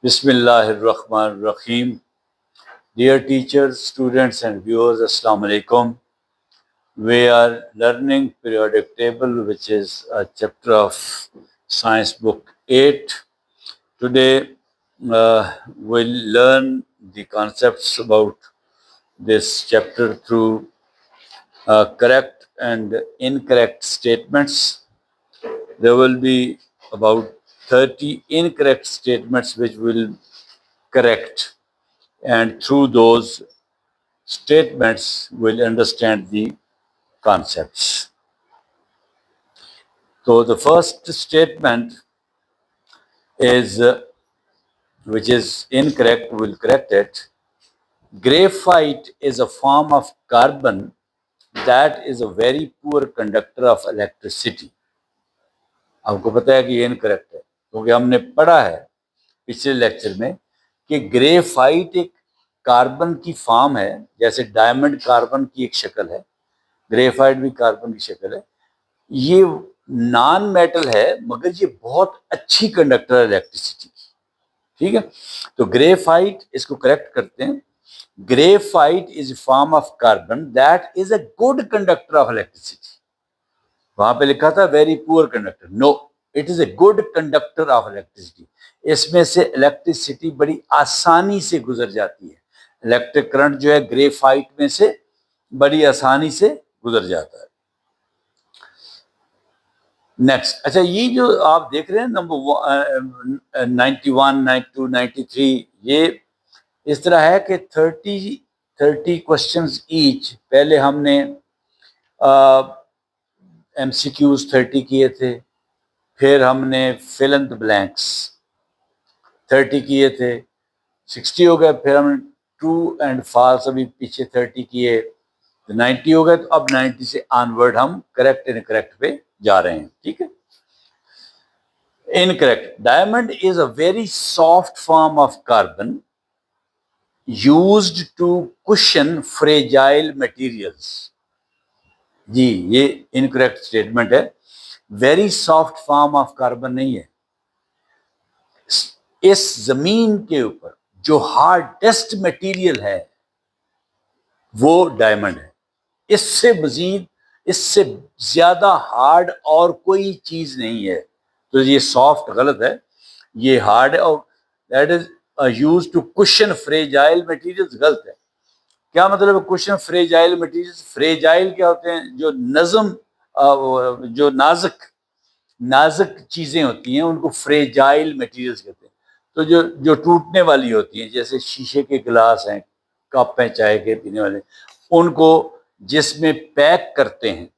Bismillahirrahmanirrahim. Dear teachers, students, and viewers, Assalamu alaikum. We are learning periodic table, which is a chapter of Science Book 8. Today, we'll learn the concepts about this chapter through correct and incorrect statements. There will be about 30 incorrect statements which will correct, and through those statements will understand the concepts. So the first statement is, which is incorrect, we'll correct it. Graphite is a form of carbon that is a very poor conductor of electricity. आपको पता है कि ये incorrect है, क्योंकि हमने पढ़ा है पिछले लेक्चर में कि ग्रेफाइट एक कार्बन की फॉर्म है, जैसे डायमंड कार्बन की एक शक्ल है, ग्रेफाइट भी कार्बन की शक्ल है। ये नॉन मेटल है, मगर ये बहुत अच्छी कंडक्टर है इलेक्ट्रिसिटी की। ठीक है, तो ग्रेफाइट, इसको करेक्ट करते हैं। Graphite is form of carbon that is a good conductor of electricity. वहां पे लिखा था very poor conductor, no, it is a good conductor of electricity. इसमें से इलेक्ट्रिसिटी बड़ी आसानी से गुजर जाती है। इलेक्ट्रिक करंट जो है ग्रेफाइट में से बड़ी आसानी से गुजर जाता है। नेक्स्ट, अच्छा, ये जो आप देख रहे हैं नंबर 91, 92, 93, ये इस तरह है कि 30 क्वेश्चंस ईच। पहले हमने MCQs 30 किए थे, फिर हमने फिल इन द ब्लैंक्स 30 किए थे, 60 हो गए, फिर हमने ट्रू एंड फॉल्स अभी पीछे 30 किए, तो 90 हो गए। तो अब 90 से ऑनवर्ड हम करेक्ट इनकरेक्ट पे जा रहे हैं। ठीक है, incorrect. Diamond is a very soft form of carbon used to cushion fragile materials. जी, ये incorrect statement है। Very soft form of carbon नहीं है। इस जमीन के ऊपर जो हार्डेस्ट मटेरियल है वो डायमंड है। इससे मजीद, इससे ज्यादा हार्ड और कोई चीज नहीं है। तो ये सॉफ्ट गलत है, ये हार्ड है, और that is use to cushion fragile materials गलत है। क्या मतलब है कुशन फ्रेजाइल मटेरियल्स? फ्रेजाइल क्या होते हैं? जो नज़म, जो नाजुक चीजें होती हैं उनको फ्रेजाइल मटेरियल्स कहते हैं। तो जो टूटने वाली होती हैं, जैसे शीशे के गिलास हैं, कप हैं चाय के पीने वाले, उनको जिसमें पैक करते हैं,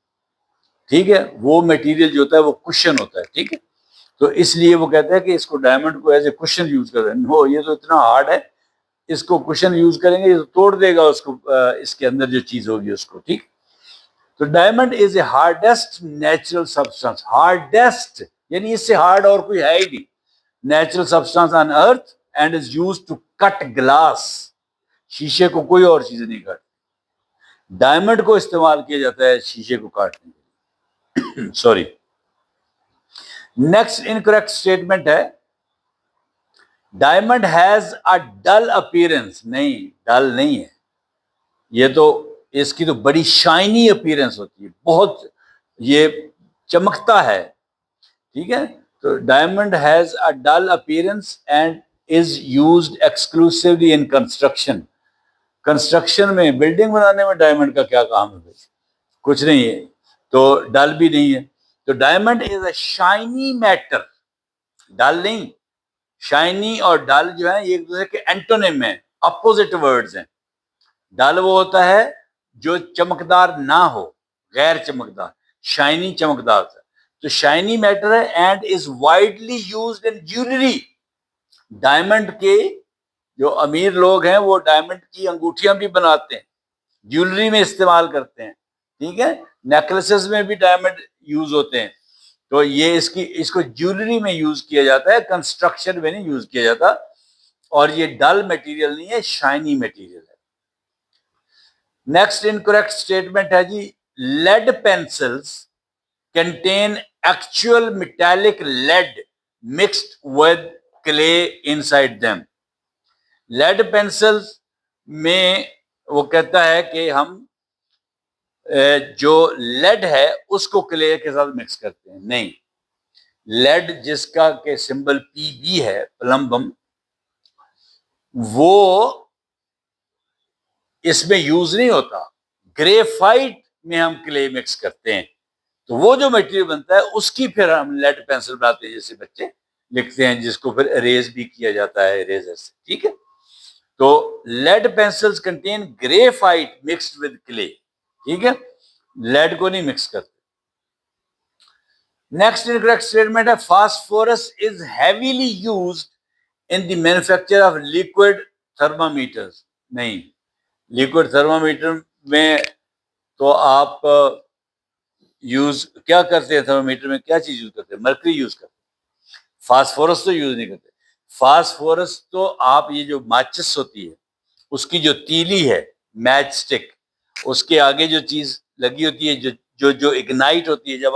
ठीक है, वो मटेरियल जो होता है वो कुशन होता है। ठीक है, तो इसलिए वो कहते हैं कि इसको डायमंड को एज ए कुशन यूज कर रहे हैं। नो, ये तो इतना हार्ड है, इसको कुशन यूज करेंगे ये तो तोड़ देगा उसको, इसके अंदर जो चीज होगी उसको। ठीक, तो diamond is a hardest natural substance. Hardest यानी इससे हार्ड और कोई है ही नहीं। Natural substance on earth and is use to cut glass. शीशे को कोई और चीज नहीं काटती, डायमंड को इस्तेमाल किया जाता है शीशे को काटने के लिए। सॉरी। नेक्स्ट इनकरेक्ट स्टेटमेंट है, diamond has a dull appearance. नहीं, डल नहीं है ये, तो इसकी तो बड़ी शाइनी अपीयरेंस होती है, बहुत ये चमकता है। ठीक है, तो diamond has a dull appearance and is used exclusively in construction. Construction में, बिल्डिंग बनाने में डायमंड का क्या काम है भाई? कुछ नहीं है, तो डल भी नहीं है। तो diamond is a shiny matter, dull नहीं। शाइनी और डल जो है एक दूसरे के एंटोनिम है, अपोजिट वर्ड्स हैं। डल वो होता है जो चमकदार ना हो, गैर चमकदार। शाइनी चमकदार था, तो शाइनी मैटर है and is widely used in jewellery. Diamond के जो अमीर लोग हैं वो डायमंड की अंगूठियां भी बनाते हैं, ज्वेलरी में इस्तेमाल करते हैं। ठीक है, नेकलेसेस में भी डायमंड यूज होते हैं। तो ये इसको ज्वेलरी में यूज किया जाता है, कंस्ट्रक्शन में नहीं यूज किया जाता। और ये डल मटेरियल नहीं है, शाइनी मटेरियल है। नेक्स्ट इनकरेक्ट स्टेटमेंट है जी, lead pencils contain actual metallic lead mixed with clay inside them. Lead pencils में वो कहता है कि हम जो लेड है उसको क्ले के साथ मिक्स करते हैं। नहीं, लेड जिसका के सिंबल PB है, प्लम्बम, वो इसमें यूज नहीं होता। ग्रेफाइट में हम क्ले मिक्स करते हैं, तो वो जो मटेरियल बनता है उसकी फिर हम लेड पेंसिल बनाते हैं, जैसे बच्चे लिखते हैं, जिसको फिर इरेज भी किया जाता है इरेजर से। ठीक है, तो lead pencils contain graphite mixed with clay. ठीक है, लेड को नहीं मिक्स करते। नेक्स्ट इनकरेक्ट स्टेटमेंट है phosphorus is heavily used in the manufacture of liquid thermometers. नहीं, लिक्विड थर्मामीटर में तो आप यूज क्या करते हैं? थर्मामीटर में क्या चीज यूज करते हैं? मर्करी यूज करते हैं, फास्फोरस तो यूज नहीं करते। फास्फोरस तो आप ये जो माचिस होती है उसकी जो तीली है, मैच स्टिक, उसके आगे जो चीज लगी होती है, जो जो जो इग्नाइट होती है, जब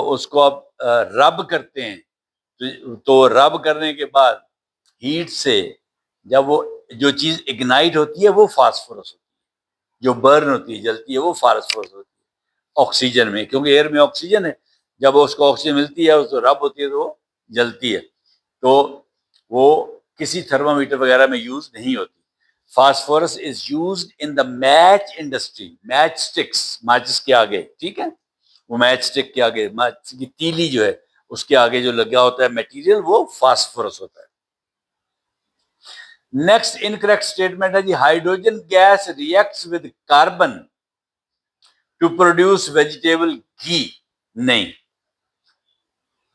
उसको आप रब करते हैं, तो रब करने के बाद हीट से जब वो जो चीज इग्नाइट होती है वो फास्फोरस होती है, जो बर्न होती है, जलती है, वो फास्फोरस होती है ऑक्सीजन में, क्योंकि एयर में ऑक्सीजन है। जब उसको ऑक्सीजन मिलती है, उसको रब होती है, तो वो जलती है। तो वो किसी थर्मामीटर वगैरह में यूज नहीं होती। Phosphorus is used in the match industry, match sticks, माचिस के आगे। ठीक है, वो मैच स्टिक के आगे, माचिस की तीली जो है उसके आगे जो लगा होता है मटेरियल, वो फास्फोरस होता है। नेक्स्ट इनकरेक्ट स्टेटमेंट है जी, hydrogen gas reacts with carbon to produce vegetable ghee. नहीं,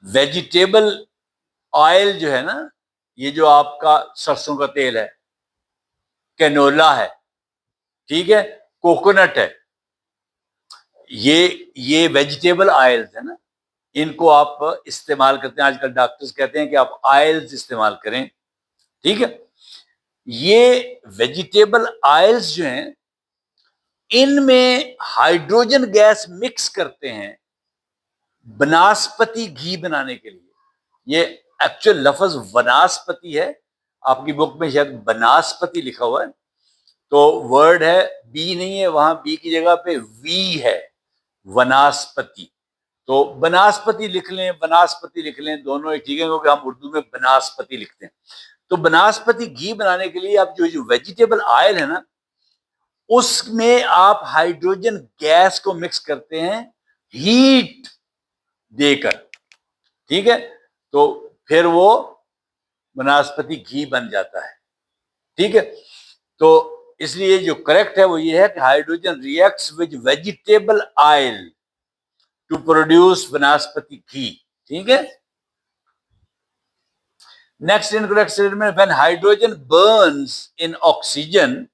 वेजिटेबल ऑयल जो है ना, ये जो आपका सरसों का तेल है, कैनोला है, ठीक है, कोकोनट है, ये वेजिटेबल ऑयल्स है ना, इनको आप इस्तेमाल करते हैं। आजकल डॉक्टर्स कहते हैं कि आप ऑयल्स इस्तेमाल करें। ठीक है, ये वेजिटेबल ऑयल्स जो हैं, इनमें हाइड्रोजन गैस मिक्स करते हैं वनस्पति घी बनाने के लिए। ये एक्चुअल लफ्ज वनस्पति है, आपकी बुक में शायद वनस्पति लिखा हुआ है, तो वर्ड है, बी नहीं है, वहां बी की जगह पे वी है, वनस्पति। तो वनस्पति लिख लें, वनस्पति लिख लें, दोनों ही ठीक है, क्योंकि हम उर्दू में वनस्पति लिखते हैं। तो वनस्पति घी बनाने के लिए आप जो वेजिटेबल ऑयल है ना, उसमें आप हाइड्रोजन गैस को मिक्स करते हैं हीट देकर। ठीक है, तो फिर वो वनस्पति घी बन जाता है। ठीक है, तो इसलिए जो करेक्ट है वो ये है कि hydrogen reacts with vegetable oil to produce वनस्पति घी। ठीक है, next incorrect statement, when hydrogen burns in oxygen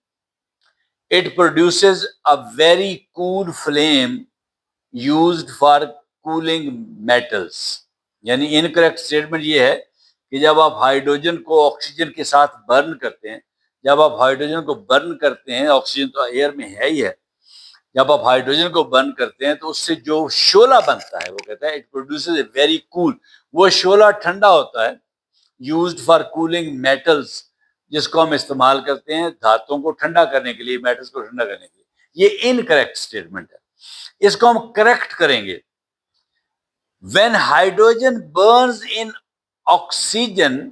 it produces a very cool flame used for cooling metals। यानी इनकरेक्ट स्टेटमेंट ये है कि जब आप हाइड्रोजन को ऑक्सीजन के साथ बर्न करते हैं, जब आप हाइड्रोजन को बर्न करते हैं, ऑक्सीजन तो एयर में है ही है, जब आप हाइड्रोजन को बर्न करते हैं तो उससे जो शोला बनता है, वो कहता है it produces a very cool, वो शोला ठंडा होता है, यूज्ड फॉर कूलिंग मेटल्स, जिसको हम इस्तेमाल करते हैं धातुओं को ठंडा करने के लिए, मेटल्स को ठंडा करने के लिए। ये इनकरेक्ट स्टेटमेंट है, इसको हम करेक्ट करेंगे। When hydrogen burns in oxygen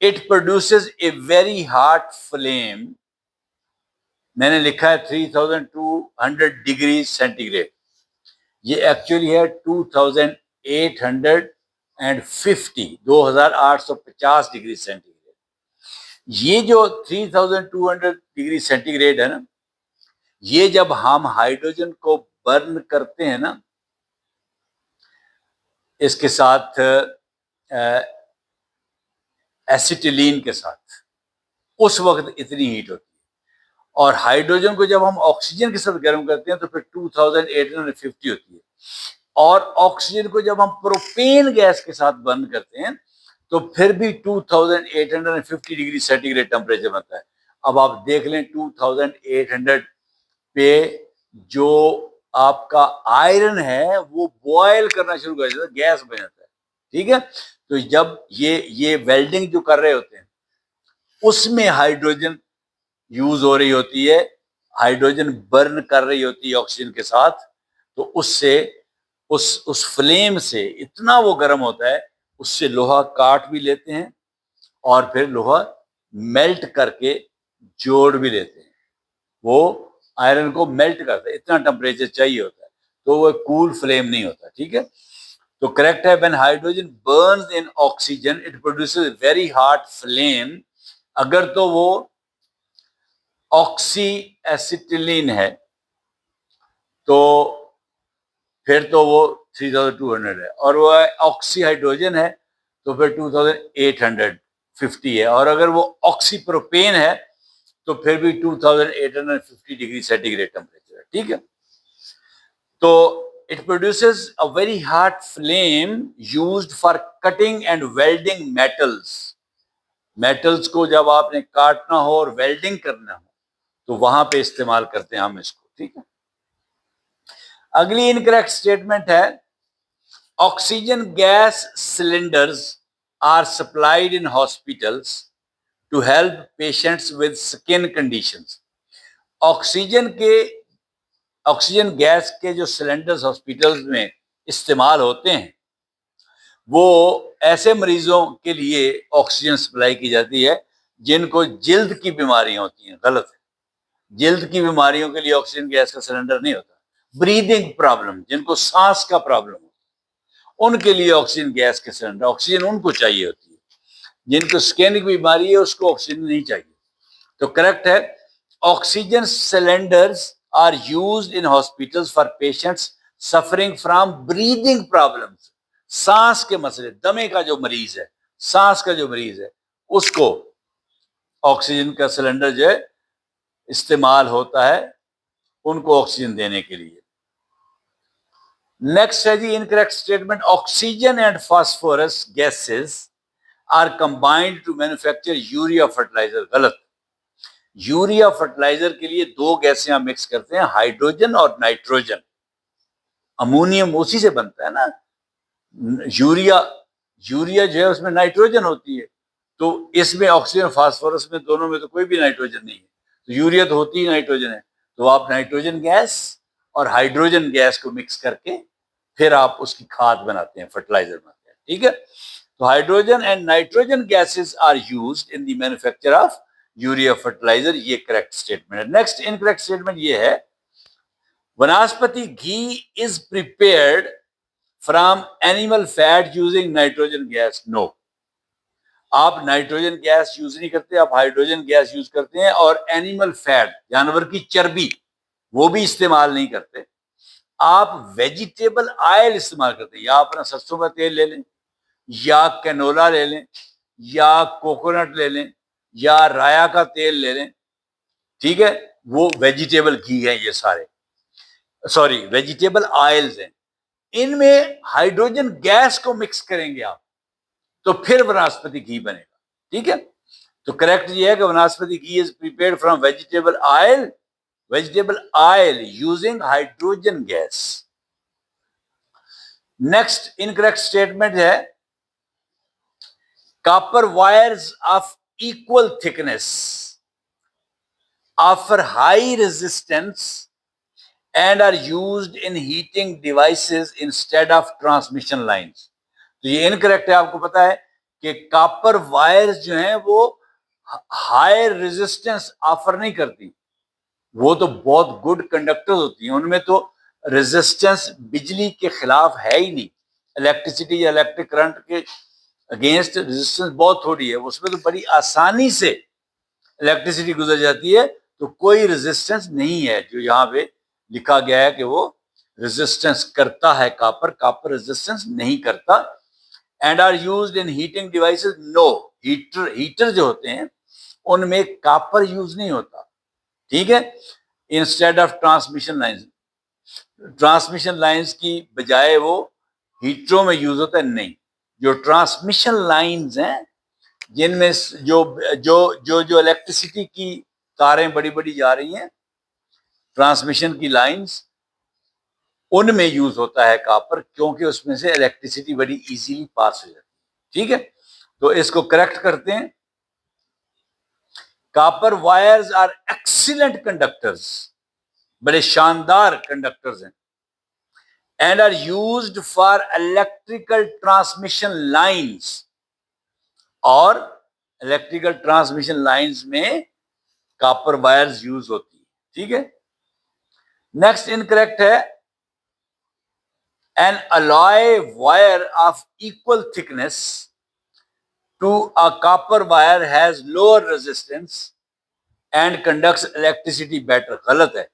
it produces a very hot flame. मैंने लिखा है 3200 डिग्री सेंटीग्रेड, ये एक्चुअली है 2850 डिग्री सेंटीग्रेड। ये जो 3200 डिग्री सेंटीग्रेड है ना, ये जब हम हाइड्रोजन को बर्न करते हैं ना, इसके साथ एसिटिलीन के साथ, उस वक्त इतनी हीट होती है। और हाइड्रोजन को जब हम ऑक्सीजन के साथ गर्म करते हैं तो फिर 2850 होती है। और ऑक्सीजन को जब हम प्रोपेन गैस के साथ बर्न करते हैं तो फिर भी 2850 डिग्री सेंटीग्रेड टेम्परेचर बनता है। अब आप देख लें 2800 पे जो आपका आयरन है वो बॉयल करना शुरू कर देता है, गैस बन जाता है। ठीक है, तो जब ये वेल्डिंग जो कर रहे होते हैं उसमें हाइड्रोजन यूज हो रही होती है, हाइड्रोजन बर्न कर रही होती है ऑक्सीजन के साथ, तो उससे उस फ्लेम से इतना वो गर्म होता है, उससे लोहा काट भी लेते हैं और फिर लोहा मेल्ट करके जोड़ भी लेते हैं। वो आयरन को मेल्ट करता है, इतना टेम्परेचर चाहिए होता है, तो वो कूल फ्लेम नहीं होता। ठीक है, तो करेक्ट है, when hydrogen burns in oxygen it produces very hot flame. अगर तो वो ऑक्सी एसिटिलीन है तो फिर तो वो 3200 है, और वो ऑक्सी हाइड्रोजन है तो फिर 2850 है, और अगर वो ऑक्सी प्रोपेन है तो फिर भी 2850 डिग्री सेंटीग्रेड टेम्परेचर है। ठीक है, तो it produces a very hot flame used for cutting and welding metals. Metals को जब आपने काटना हो और वेल्डिंग करना हो तो वहां पे इस्तेमाल करते हैं हम इसको। ठीक है, अगली इनकरेक्ट स्टेटमेंट है, oxygen gas cylinders are supplied in hospitals to help patients with skin conditions. Oxygen gas के जो सिलेंडर्स हॉस्पिटल्स में इस्तेमाल होते हैं वो ऐसे मरीजों के लिए ऑक्सीजन सप्लाई की जाती है जिनको जिल्द की बीमारियां होती हैं। गलत है, जिल्द की बीमारियों के लिए ऑक्सीजन गैस का सिलेंडर नहीं होता। ब्रीदिंग प्रॉब्लम, जिनको सांस का प्रॉब्लम हो, उनके लिए ऑक्सीजन गैस के सिलेंडर, ऑक्सीजन उनको चाहिए होती है। जिनको स्किन की बीमारी है उसको ऑक्सीजन नहीं चाहिए। तो करेक्ट है, oxygen cylinders are used in hospitals for patients suffering from breathing problems. सांस के मसले, दमे का जो मरीज है, सांस का जो मरीज है, उसको ऑक्सीजन का सिलेंडर जो है इस्तेमाल होता है उनको ऑक्सीजन देने के लिए। नेक्स्ट है जी incorrect statement, oxygen and phosphorus gases are combined to manufacture urea fertiliser. गलत, यूरिया फर्टिलाइजर के लिए दो गैसें हम मिक्स करते हैं, हाइड्रोजन और नाइट्रोजन। अमोनियम उसी से बनता है ना, यूरिया जो है उसमें नाइट्रोजन होती है, तो इसमें ऑक्सीजन फास्फोरस में दोनों में तो कोई भी नाइट्रोजन नहीं है, तो यूरिया तो होती ही नाइट्रोजन है। तो आप नाइट्रोजन गैस और हाइड्रोजन गैस को मिक्स करके फिर आप उसकी खाद बनाते हैं, फर्टिलाइजर बनाते हैं। ठीक है, तो hydrogen and nitrogen gases are used in the manufacture of urea fertiliser. ये करेक्ट स्टेटमेंट है। नेक्स्ट इनकरेक्ट स्टेटमेंट ये है, vanaspati ghee is prepared from animal fat using nitrogen gas. No, आप नाइट्रोजन गैस यूज नहीं करते, आप हाइड्रोजन गैस यूज करते हैं, और एनिमल फैट, जानवर की चर्बी, वो भी इस्तेमाल नहीं करते। आप वेजिटेबल ऑयल इस्तेमाल करते हैं, या अपना सरसों का तेल ले लें, या कैनोला ले लें, या कोकोनट ले लें, या राया का तेल ले लें। ठीक है, वो वेजिटेबल घी है, ये सारे सॉरी वेजिटेबल ऑयल्स हैं। इनमें हाइड्रोजन गैस को मिक्स करेंगे आप तो फिर वनस्पति घी बनेगा। ठीक है, तो करेक्ट ये है कि vanaspati ghee is prepared from vegetable oil using hydrogen gas. Next incorrect statement है, copper wires of equal thickness offer high resistance and are used in heating devices instead of transmission lines। तो ये इनकरेक्ट है। आपको पता है कि कॉपर वायर्स जो हैं वो हाई रेजिस्टेंस ऑफर नहीं करती, वो तो बहुत गुड कंडक्टर्स होती हैं, उनमें तो रेजिस्टेंस बिजली के खिलाफ है ही नहीं। इलेक्ट्रिसिटी या इलेक्ट्रिक करंट के अगेंस्ट रेजिस्टेंस बहुत थोड़ी है, उसमें तो बड़ी आसानी से इलेक्ट्रिसिटी गुजर जाती है, तो कोई रेजिस्टेंस नहीं है जो यहाँ पे लिखा गया है कि वो रेजिस्टेंस करता है। कॉपर रेजिस्टेंस नहीं करता। And are used in heating devices. No, heater जो होते हैं उनमें कॉपर यूज नहीं होता। ठीक है, इंस्टेड ऑफ ट्रांसमिशन लाइंस की बजाय वो हीटरों में यूज होता है। नहीं, जो ट्रांसमिशन लाइंस हैं जिनमें जो जो जो जो इलेक्ट्रिसिटी की तारें बड़ी बड़ी जा रही हैं, ट्रांसमिशन की लाइंस, उनमें यूज होता है कॉपर, क्योंकि उसमें से इलेक्ट्रिसिटी बड़ी इजीली पास हो जाती है। ठीक है, तो इसको करेक्ट करते हैं। Copper wires are excellent conductors, बड़े शानदार कंडक्टर्स हैं, and are used for electrical transmission lines, और इलेक्ट्रिकल ट्रांसमिशन लाइंस में कॉपर वायर्स यूज होती है। ठीक है, नेक्स्ट इनकरेक्ट है, an alloy wire of equal thickness to a copper wire has lower resistance and conducts electricity better. गलत है।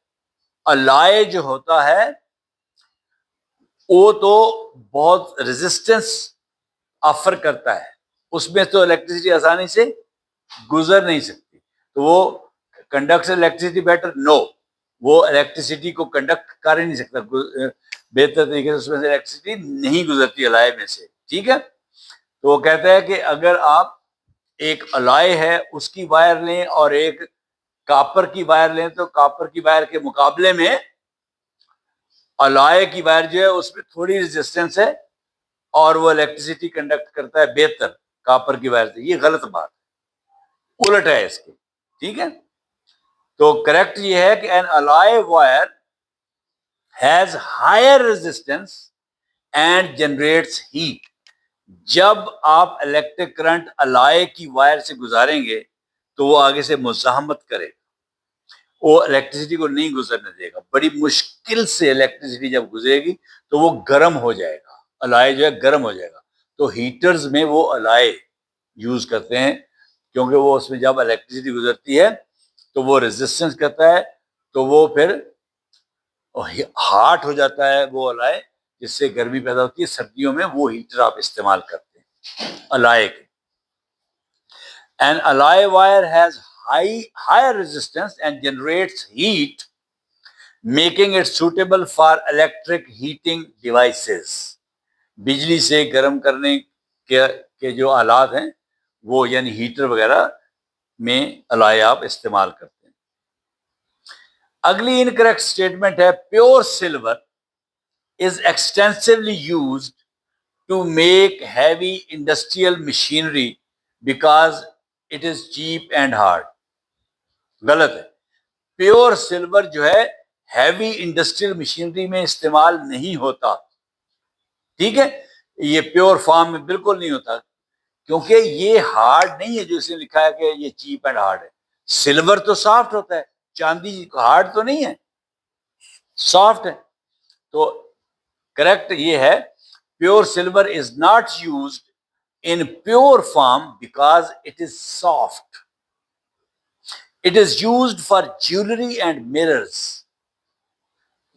Alloy जो होता है वो तो बहुत रेजिस्टेंस ऑफर करता है, उसमें तो इलेक्ट्रिसिटी आसानी से गुजर नहीं सकती, तो वो कंडक्ट इलेक्ट्रिसिटी बेटर, नो, वो इलेक्ट्रिसिटी को कंडक्ट कर ही नहीं सकता बेहतर तरीके से, उसमें से इलेक्ट्रिसिटी नहीं गुजरती अलाय में से। ठीक है, तो वो कहता है कि अगर आप एक अलाय है उसकी वायर लें और एक कॉपर की वायर लें, तो कॉपर की वायर के मुकाबले में अलाय की वायर जो है उसमें थोड़ी रेजिस्टेंस है और वो इलेक्ट्रिसिटी कंडक्ट करता है बेहतर कॉपर की वायर से। ये गलत बात, उलट है इसके। ठीक है, तो करेक्ट ये है कि an alloy wire has higher resistance and generates heat. जब आप इलेक्ट्रिक करंट अलाय की वायर से गुजारेंगे तो वो आगे से मुज़ाहमत करेगा, वो इलेक्ट्रिसिटी को नहीं गुजरने देगा, बड़ी मुश्किल से इलेक्ट्रिसिटी जब गुजरेगी तो वो गर्म हो जाएगा, अलाय जो है गर्म हो जाएगा। तो हीटर्स में वो अलाय यूज करते हैं क्योंकि वो उसमें जब इलेक्ट्रिसिटी गुजरती है तो वो रेजिस्टेंस करता है, तो वो फिर हार्ट हो जाता है वो अलाय, जिससे गर्मी पैदा होती है। सर्दियों में वो हीटर आप इस्तेमाल करते हैं अलाय के। An alloy wire has higher resistance and generates heat, making it suitable for electric heating devices. बिजली से गर्म करने के जो आलात हैं वो यानी हीटर वगैरह में अलाय आप इस्तेमाल करते हैं। अगली इनकरेक्ट स्टेटमेंट है, pure silver is extensively used to make heavy industrial machinery because it is cheap and hard. गलत है। प्योर सिल्वर जो है हैवी इंडस्ट्रियल मशीनरी में इस्तेमाल नहीं होता। ठीक है, ये प्योर फॉर्म में बिल्कुल नहीं होता क्योंकि ये हार्ड नहीं है जो इसने लिखा है कि ये चीप एंड हार्ड है। सिल्वर तो सॉफ्ट होता है, चांदी हार्ड तो नहीं है, सॉफ्ट है। तो करेक्ट ये है, pure silver is not used in pure form because it is soft. It is used for jewelry and mirrors.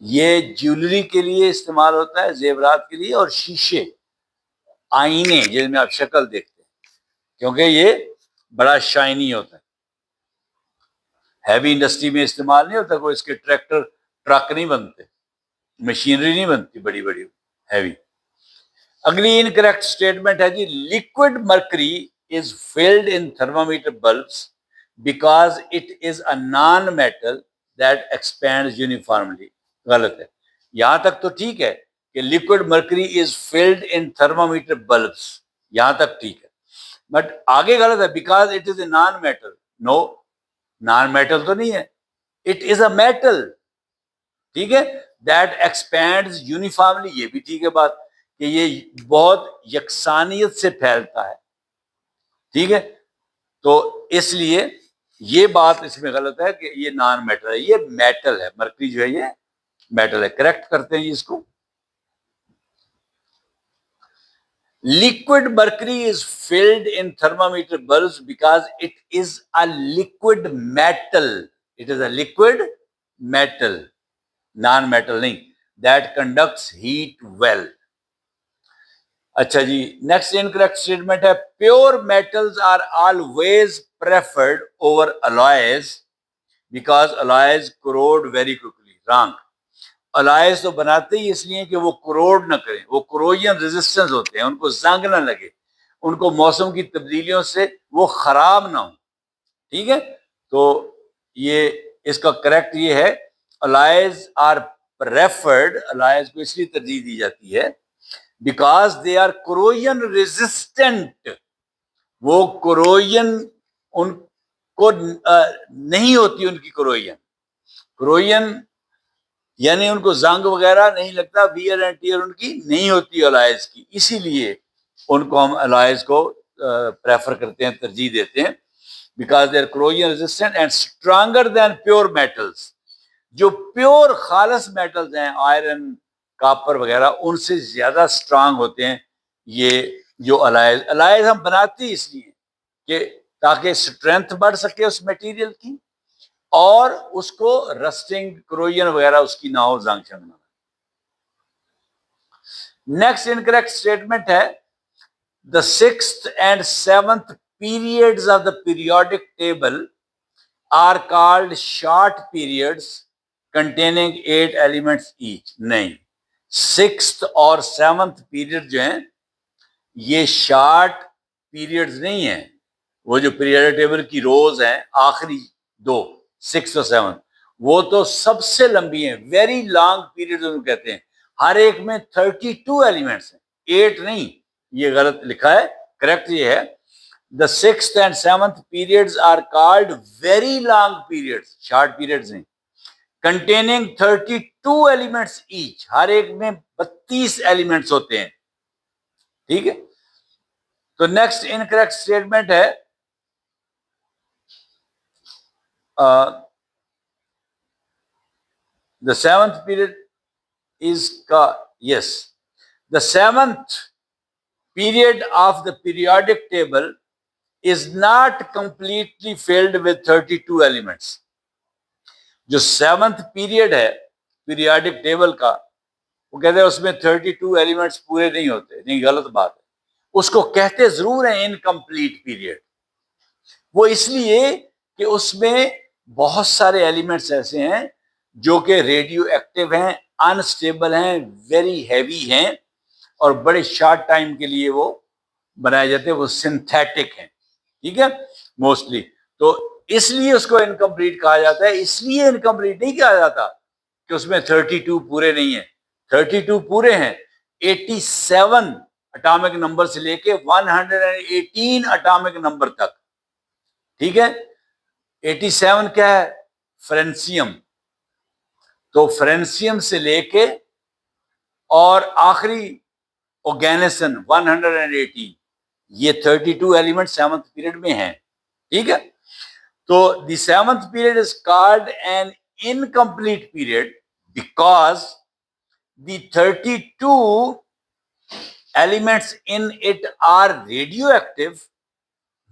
ये ज्वेलरी के लिए इस्तेमाल होता है, जेवरात के लिए, और शीशे, आईने जिसमें आप शक्ल देखते हैं, क्योंकि ये बड़ा शाइनी होता है। हैवी इंडस्ट्री में इस्तेमाल नहीं होता, कोई इसके ट्रैक्टर ट्रक नहीं बनते, मशीनरी नहीं बनती बड़ी बड़ी हैवी। अगली इनकरेक्ट स्टेटमेंट है जी, liquid mercury is filled in thermometer bulbs because it is a non metal that expands uniformly. गलत है। यहां तक तो ठीक है कि liquid mercury is filled in thermometer bulbs, यहां तक ठीक है, बट आगे गलत है, because it is a non metal. No, non metal तो नहीं है, इट इज अ मेटल। ठीक है, दैट एक्सपैंड्स यूनिफॉर्मली, ये भी ठीक है बात कि ये बहुत यकसानियत से फैलता है। ठीक है, तो इसलिए ये बात इसमें गलत है कि ये नॉन मेटल है, ये मेटल है। मर्करी जो है ये मेटल है। करेक्ट करते हैं इसको। Liquid mercury is filled in thermometer bulbs because it is a liquid metal. It is a liquid metal, non metal नहीं, दैट कंडक्ट्स हीट वेल। अच्छा जी, नेक्स्ट इनकरेक्ट स्टेटमेंट है, pure metals are always preferred over alloys because alloys corrode very quickly. Wrong. Alloys तो बनाते ही इसलिए कि वो corrode ना करें, वो कोरोजन रेजिस्टेंस होते हैं, उनको जंग ना लगे, उनको मौसम की तब्दीलियों से वो खराब ना हो। ठीक है, तो ये इसका करेक्ट ये है, अलॉयज आर प्रेफर्ड, अलॉयज को इसलिए तरजीह दी जाती है because they are corrosion resistant. वो कोरोजन उनको नहीं होती, उनकी कोरोजन यानी उनको जंग वगैरह नहीं लगता, वियर एंड टियर उनकी नहीं होती अलॉयज की, इसीलिए उनको हम अलॉयज को प्रेफर करते हैं, तरजीह देते हैं, because they are corrosion resistant and stronger than pure metals. जो प्योर खालस मेटल्स हैं, आयरन, कॉपर वगैरह, उनसे ज्यादा स्ट्रांग होते हैं ये जो अलॉयज हम बनाते इसलिए कि ताकि स्ट्रेंथ बढ़ सके उस मटेरियल की और उसको रस्टिंग, क्रोजन वगैरह उसकी ना हो, जंग शंग ना। नेक्स्ट इनकरेक्ट स्टेटमेंट है the sixth and seventh periods of the periodic table are called short periods containing 8 elements each। नहीं, सिक्स्थ और सेवंथ पीरियड जो हैं ये शॉर्ट पीरियड्स नहीं है। वो जो पीरियडिक टेबल की रोज हैं आखिरी दो, सिक्स और सेवन, वो तो सबसे लंबी हैं, वेरी लॉन्ग पीरियड उनको कहते हैं। हर एक में 32 एलिमेंट्स हैं, 8 नहीं, ये गलत लिखा है, करेक्ट ये है the sixth and seventh periods are called very long periods, short periods नहीं, कंटेनिंग 32 एलिमेंट्स ईच, हर एक में 32 एलिमेंट्स होते हैं। ठीक है, तो नेक्स्ट इनकरेक्ट स्टेटमेंट है the seventh period is yes, the seventh period of the periodic table is not completely filled with 32 elements। जो सेवंथ पीरियड है पीरियोडिक टेबल का, वो कहते हैं उसमें 32 एलिमेंट्स पूरे नहीं होते। नहीं, गलत बात है, उसको कहते जरूर है इनकम्प्लीट पीरियड। वो इसलिए कि उसमें बहुत सारे एलिमेंट्स ऐसे हैं जो कि रेडियो एक्टिव हैं, अनस्टेबल हैं, वेरी हैवी हैं और बड़े शॉर्ट टाइम के लिए वो बनाए जाते हैं, वो सिंथेटिक हैं। ठीक है, मोस्टली तो इसलिए उसको इनकम्प्लीट कहा जाता है। इसलिए इनकम्प्लीट नहीं कहा जाता कि उसमें 32 पूरे नहीं है, 32 पूरे हैं। 87 एटॉमिक नंबर से लेके 118 एटॉमिक नंबर तक। ठीक है, 87 क्या है? फ्रेंसियम। तो फ्रेंसियम से लेके और आखिरी ऑर्गेनिसन 118, ये 32 एलिमेंट सेवंथ पीरियड में हैं। ठीक है, तो the seventh period is called an incomplete period because the 32 elements in it are radioactive,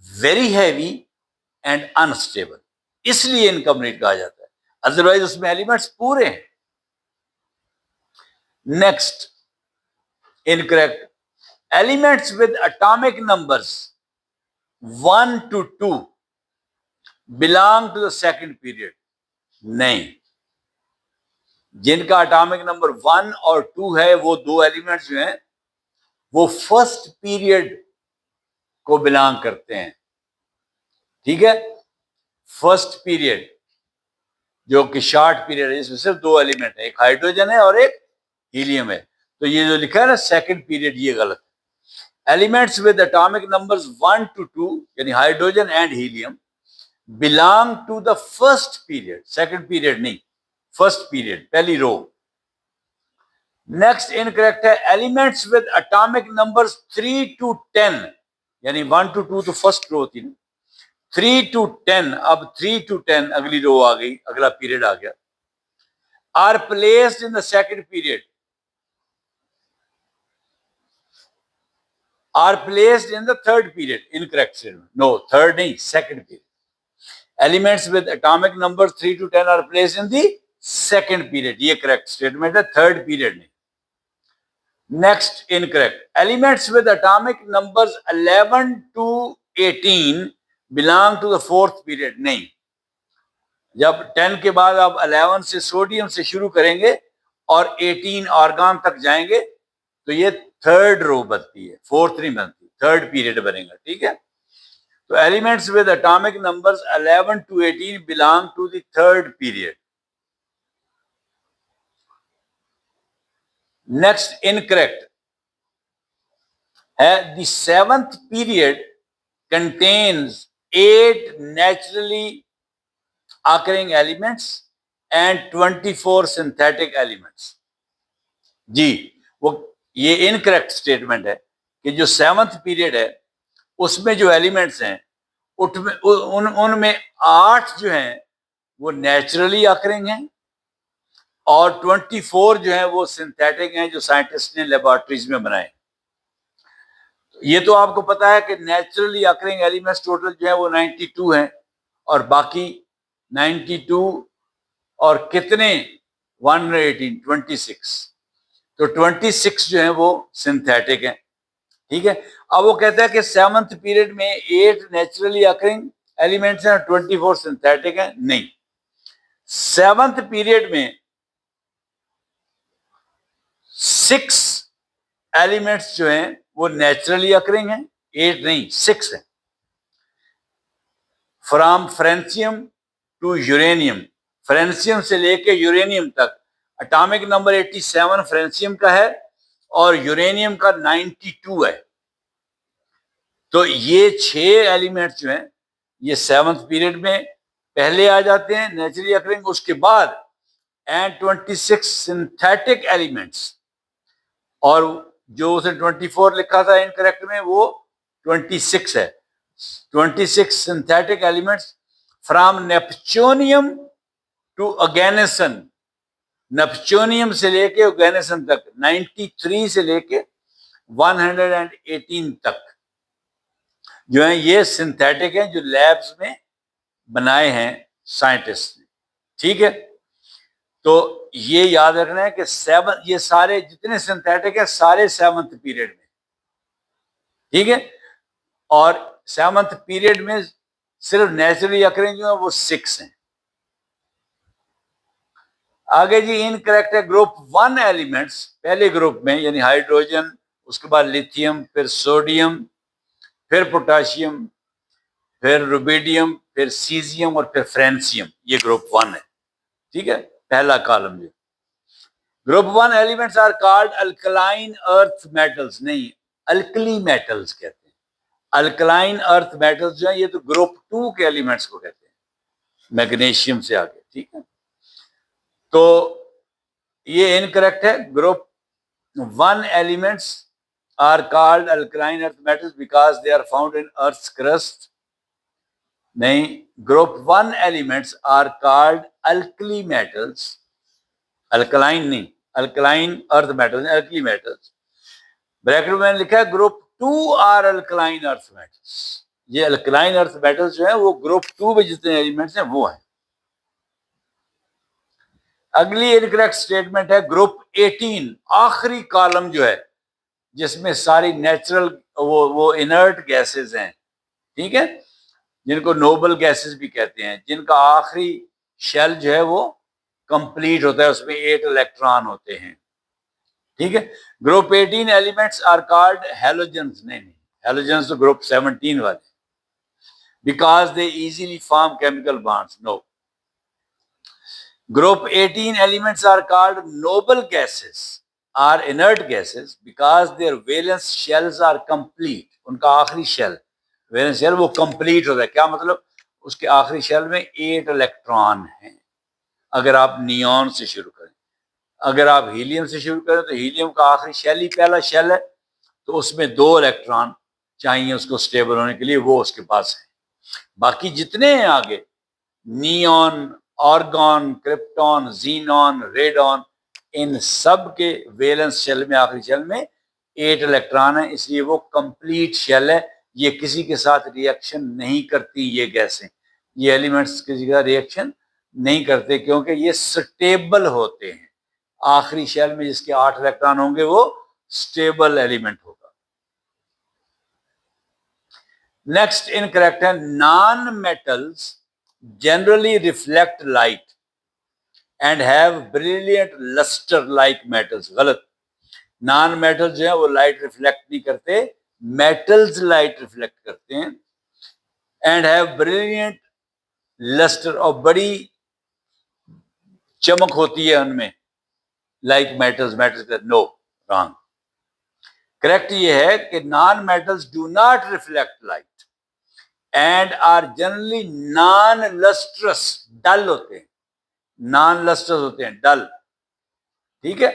very heavy and unstable, इसलिए इनकम्प्लीट कहा जाता है, अदरवाइज उसमें एलिमेंट्स पूरे हैं। Next incorrect, elements with atomic numbers 1 to 2 belong to the second period. नहीं, जिनका atomic number 1 और 2 है, वो दो एलिमेंट्स जो हैं वो फर्स्ट पीरियड को बिलोंग करते हैं। ठीक है, फर्स्ट पीरियड जो कि शॉर्ट पीरियड है, इसमें सिर्फ दो एलिमेंट है, एक हाइड्रोजन है और एक हीलियम है। तो ये जो लिखा है ना सेकंड पीरियड, ये गलत है। Elements with atomic numbers 1 to 2 यानी hydrogen and helium belong to the first period, second period नहीं, फर्स्ट पीरियड, पहली रो। नेक्स्ट इनकरेक्ट है, elements with atomic numbers 3 to 10 यानी 1 to 2 तो फर्स्ट रो थी ना, 3 to 10, अब 3 to 10 अगली रो आ गई, अगला पीरियड आ गया, are placed in the second period, are placed in the third period. Incorrect statement, no third नहीं, second period. Elements with atomic number 3 to 10 are placed in the second period, ये correct statement है, third period नहीं। Next incorrect, elements with atomic numbers 11 to 18 belong to the fourth period. नहीं, जब 10 के बाद आप 11 से सोडियम से शुरू करेंगे और 18 आर्गन तक जाएंगे तो ये थर्ड रो बनती है, फोर्थ नहीं बनती, थर्ड पीरियड बनेगा। ठीक है, तो elements with atomic numbers 11 to 18 belong to the third period. Next incorrect, The seventh period contains 8 naturally occurring elements and 24 synthetic elements. जी, वो ये इनकरेक्ट स्टेटमेंट है कि जो सेवंथ पीरियड है उसमें जो एलिमेंट्स हैं उनमें 8 जो हैं वो नेचुरली अकरिंग हैं और 24 जो है वो सिंथेटिक हैं जो साइंटिस्ट ने लेबोरेटरीज में बनाए। ये तो आपको पता है कि नेचुरली अकरिंग एलिमेंट्स टोटल जो है वो 92 हैं और बाकी 92 और कितने 118 26, तो 26 जो है वो सिंथेटिक हैं। ठीक है, अब वो कहता है कि सेवंथ पीरियड में 8 नेचुरली अकरिंग एलिमेंट्स हैं और 24 सिंथेटिक हैं। नहीं, सेवंथ पीरियड में 6 एलिमेंट्स जो हैं वो नेचुरली अकरिंग हैं, 8 नहीं 6 है। From francium to uranium, francium से लेके यूरेनियम तक एटॉमिक नंबर 87 फ्रेंसियम का है और यूरेनियम का 92 है। तो ये 6 एलिमेंट्स जो हैं ये सेवंथ पीरियड में पहले आ जाते हैं नेचुरली अकरिंग, उसके बाद एंड 26 सिंथेटिक एलिमेंट्स, और जो उसे 24 लिखा था इनकरेक्ट में वो 26 है। 26 synthetic elements from neptunium to oganesson, neptunium से लेके अगेनेसन तक 93 से लेके 118 तक जो है ये सिंथेटिक है जो लैब्स में बनाए हैं साइंटिस्ट ने। ठीक है, तो ये याद रखना है कि ये सारे जितने सिंथेटिक है सारे सेवंथ पीरियड में। ठीक है, और सेवंथ पीरियड में सिर्फ नेचुरली अकरिंग जो है वो 6 हैं। आगे जी इनकरेक्ट है ग्रुप 1 एलिमेंट्स, पहले ग्रुप में यानी हाइड्रोजन, उसके बाद लिथियम, फिर सोडियम, फिर पोटाशियम, फिर रुबिडियम, फिर सीजियम और फिर फ्रेंसियम, ये ग्रुप 1 है। ठीक है, पहला कॉलम जो group 1 elements are called alkaline earth metals, नहीं अल्कली मेटल्स कहते हैं। अल्कलाइन अर्थ मेटल्स जो है ये तो ग्रुप 2 के एलिमेंट्स को कहते हैं, मैग्नीशियम से आगे। ठीक है, तो ये इनकरेक्ट है। Group 1 elements are called alkaline earth metals because they are found in earth's crust, नहीं, group 1 elements are called alkali metals, alkaline नहीं, alkaline earth metals, alkali metals. Bracket में लिखा है group 2 are alkaline earth metals, ये alkaline earth metals जो है वो group 2 में जितने एलिमेंट्स हैं वो हैं। अगली इनकरेक्ट स्टेटमेंट है ग्रुप 18, आखिरी कॉलम जो है जिसमें सारी नेचुरल वो इनर्ट गैसेस हैं। ठीक है, जिनको नोबल गैसेस भी कहते हैं, जिनका आखिरी शेल जो है वो कंप्लीट होता है, उसमें 8 इलेक्ट्रॉन होते हैं। ठीक है, group 18 elements are called halogens, नहीं हैलोजेंस तो ग्रुप 17 वाले, because they easily form chemical bonds, no. Group 18 elements are called noble gases are inert gases because their valence shells are complete, उनका आखिरी शेल वैलेंस शेल वो complete होता है। क्या मतलब, उसके आखिरी शेल में 8 इलेक्ट्रॉन हैं। अगर आप नियॉन से शुरू करें, अगर आप हीलियम से शुरू करें तो हीलियम का आखिरी शेल ही पहला शेल है, तो उसमें 2 इलेक्ट्रॉन चाहिए उसको स्टेबल होने के लिए, वो उसके पास है। बाकी जितने हैं आगे neon, argon, krypton, xenon, radon, इन सब के वैलेंस शेल में आखिरी शेल में 8 इलेक्ट्रॉन है, इसलिए वो कंप्लीट शेल है। ये किसी के साथ रिएक्शन नहीं करती, ये गैसें, ये एलिमेंट्स किसी के साथ रिएक्शन नहीं करते क्योंकि ये स्टेबल होते हैं। आखिरी शेल में जिसके 8 इलेक्ट्रॉन होंगे वो स्टेबल एलिमेंट होगा। नेक्स्ट इनकरेक्ट है non metals generally reflect light and have brilliant luster like metals, गलत। नॉन मेटल्स जो है वो लाइट रिफ्लेक्ट नहीं करते, मेटल्स लाइट रिफ्लेक्ट करते हैं। एंड हैव ब्रिलियंट लस्टर, और बड़ी चमक होती है उनमें, like metals, no, wrong. Correct ये है कि non metals do not reflect light and are generally non lustrous, dull होते हैं, नॉन लस्ट्रस होते हैं, डल। ठीक है।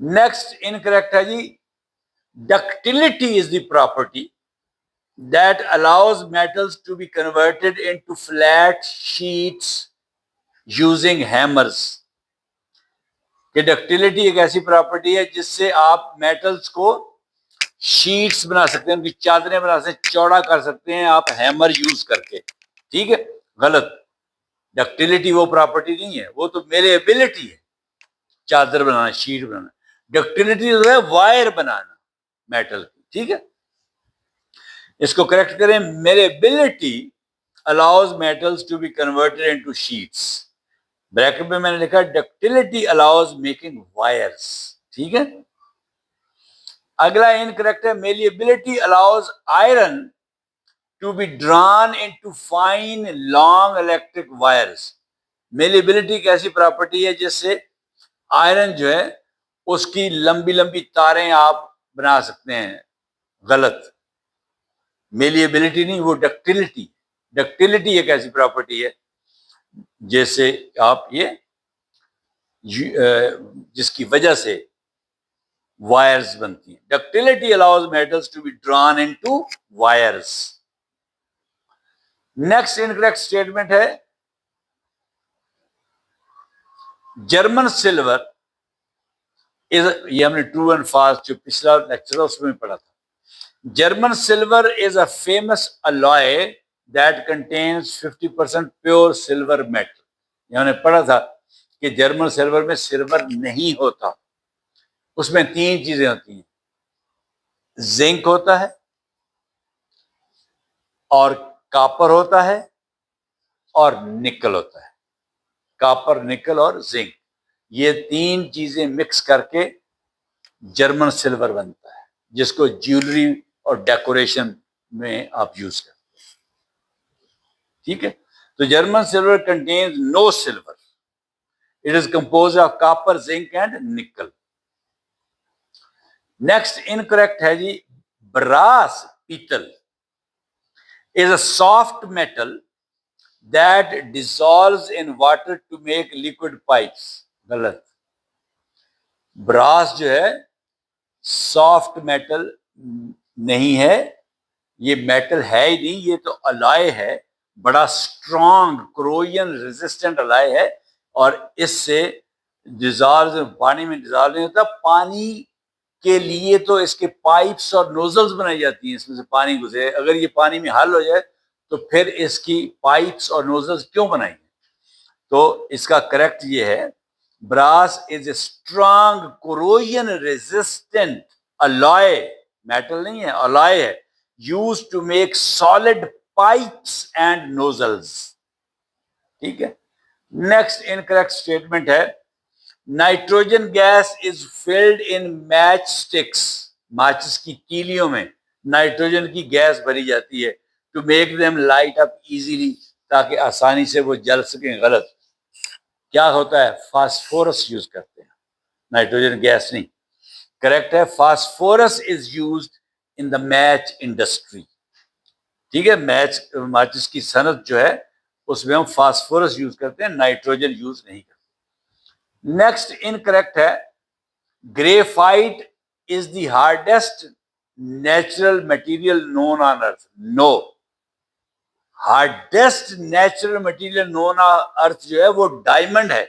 नेक्स्ट इनकरेक्ट है जी, ductility is the property that allows metals to be converted into flat sheets using hammers। कि ductility एक ऐसी प्रॉपर्टी है जिससे आप मेटल्स को शीट्स बना सकते हैं, उनकी चादरें बना सकते हैं, चौड़ा कर सकते हैं आप हैमर यूज करके। ठीक है, गलत। डक्टिलिटी वो प्रॉपर्टी नहीं है, वो तो मेलेबिलिटी है, चादर बनाना, शीट बनाना। डक्टिलिटी जो है वायर बनाना मेटल की। ठीक है, इसको करेक्ट करें, malleability allows metals to be converted into sheets. Bracket में मैंने लिखा डक्टिलिटी अलाउज मेकिंग वायर्स। ठीक है। अगला इनकरेक्ट है, malleability allows iron to be drawn into fine long electric wires. Malleability एक ऐसी प्रॉपर्टी है जिससे आयरन जो है उसकी लंबी लंबी तारें आप बना सकते हैं। गलत, मेलिएबिलिटी नहीं, वो डक्टिलिटी। डक्टिलिटी एक ऐसी प्रॉपर्टी है जैसे आप ये जिसकी वजह से वायर्स बनती हैं। Ductility allows metals to be drawn into wires. Next incorrect statement है, जर्मन सिल्वर इज, ये हमने ट्रू एंड फॉल्स जो पिछला लेक्चर उसमें पढ़ा था। German silver is a famous alloy that contains 50% pure silver metal. हमने पढ़ा था कि जर्मन सिल्वर में सिल्वर नहीं होता, उसमें तीन चीजें होती हैं, जिंक होता है और कापर होता है और निकल होता है। कापर, निकल और जिंक, ये तीन चीजें मिक्स करके जर्मन सिल्वर बनता है, जिसको ज्वेलरी और डेकोरेशन में आप यूज करते हैं। ठीक है, तो German silver contains no silver, it is compose of copper, zinc and nickel. Next incorrect है जी, ब्रास, पीतल, is a soft metal that dissolves in water to make liquid pipes। गलत। ब्रास जो है सॉफ्ट मेटल नहीं है, ये metal है ही नहीं, ये तो अलॉय है, बड़ा स्ट्रॉन्ग क्रोजन रेजिस्टेंट अलॉय है, और इससे डिजॉल्व, पानी में डिजॉल्व नहीं होता। पानी के लिए तो इसके पाइप्स और नोजल्स बनाई जाती हैं, इसमें से पानी गुजरे। अगर ये पानी में हल हो जाए तो फिर इसकी पाइप्स और नोजल्स क्यों बनाई? तो इसका करेक्ट ये है, brass is a strong corrosion resistant alloy, metal नहीं है, अलॉय है, use to make solid pipes and nozzles. ठीक है। नेक्स्ट इनकरेक्ट स्टेटमेंट है, nitrogen gas is filled in match sticks. माचिस की तीलियों में नाइट्रोजन की गैस भरी जाती है, to make them light up easily, ताकि आसानी से वो जल सकें। गलत। क्या होता है, फास्फोरस यूज करते हैं, नाइट्रोजन गैस नहीं। करेक्ट है, phosphorus is used in the match industry. ठीक है, मैच, माचिस की सनत जो है उसमें हम फास्फोरस यूज करते हैं, नाइट्रोजन यूज नहीं करते। नेक्स्ट इनकरेक्ट है, graphite is the hardest natural material known on earth. No, hardest natural material known on earth जो है वो डायमंड है।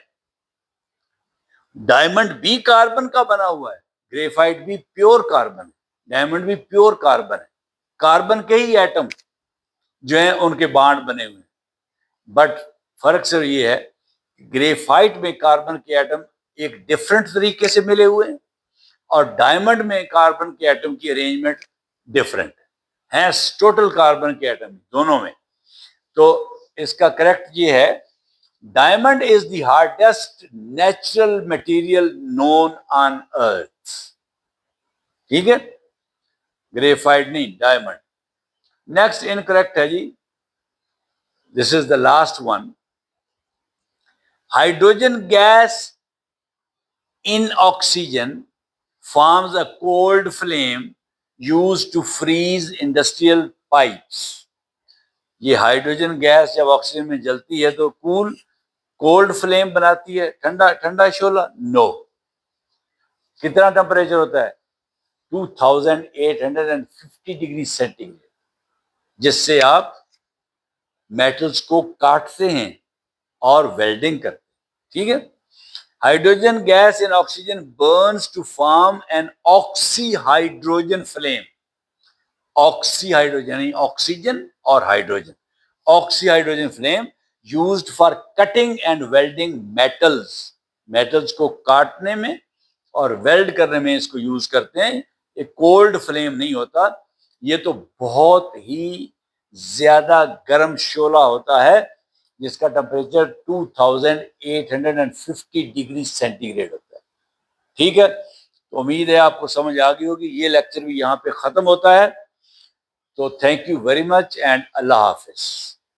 डायमंड भी कार्बन का बना हुआ है, ग्रेफाइट भी प्योर कार्बन, डायमंड भी प्योर कार्बन है। कार्बन के ही एटम जो है उनके बांड बने हुए हैं, बट फर्क सिर्फ ये है, ग्रेफाइट में कार्बन के एटम एक डिफरेंट तरीके से मिले हुए हैं, और डायमंड में कार्बन के एटम की अरेंजमेंट डिफरेंट है, टोटल कार्बन के एटम दोनों में। तो इसका करेक्ट ये है, diamond is the hardest natural material known on earth. ठीक है, ग्रेफाइट नहीं, डायमंड। नेक्स्ट इनकरेक्ट है जी, this is the last one, hydrogen gas in oxygen forms a cold flame used to freeze industrial pipes. ये hydrogen gas जब oxygen में जलती है तो कोल्ड फ्लेम बनाती है, ठंडा ठंडा शोला। नो। कितना टेम्परेचर होता है? 2850 डिग्री सेंटीग्रेड, जिससे आप मेटल्स को काटते हैं और वेल्डिंग करते हैं। ठीक है। Hydrogen gas in oxygen burns to form an oxy hydrogen flame. Oxy hydrogen यानी ऑक्सीजन और hydrogen, oxy hydrogen flame used for cutting and welding metals. Metals को काटने में और वेल्ड करने में इसको यूज करते हैं। एक कोल्ड फ्लेम नहीं होता, ये तो बहुत ही ज्यादा गर्म शोला होता है जिसका टेम्परेचर 2850 डिग्री सेंटीग्रेड होता है। ठीक है। तो उम्मीद है आपको समझ आ गई होगी। ये लेक्चर भी यहाँ पे खत्म होता है। तो thank you very much and Allah Hafiz.